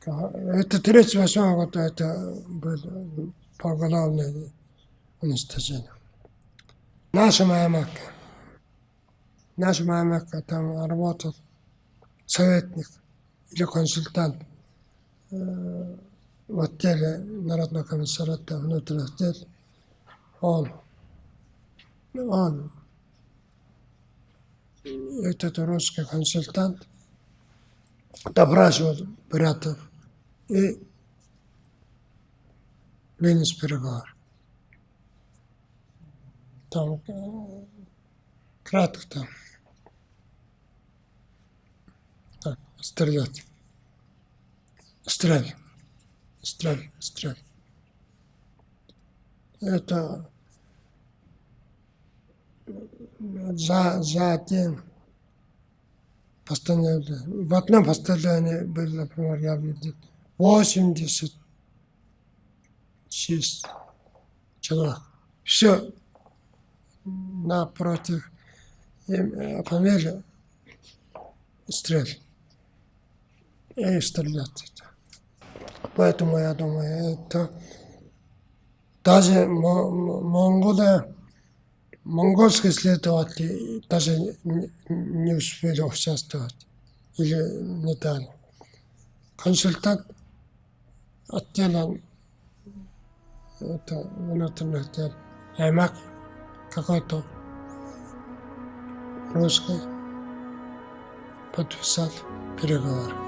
Это третий восьмой год, это был по главной уничтожению. Наша моя Макка там работал советник или консультант в отделе Народного комиссариата внутренних дел. Он этот русский консультант допрашивал братьев и вынес переговор. Там кратко там. Так, стрелять. Стрель. Это за день постановление. В одном постановлении было, например, я видел 86 человек. Все напротив фамилии стрелять. И стрелять. Поэтому я думаю, это даже монгольские следователи даже не успели участвовать или не дали. Консультант отдела это внутренних дел Аймак какой-то русский подписал переговоры.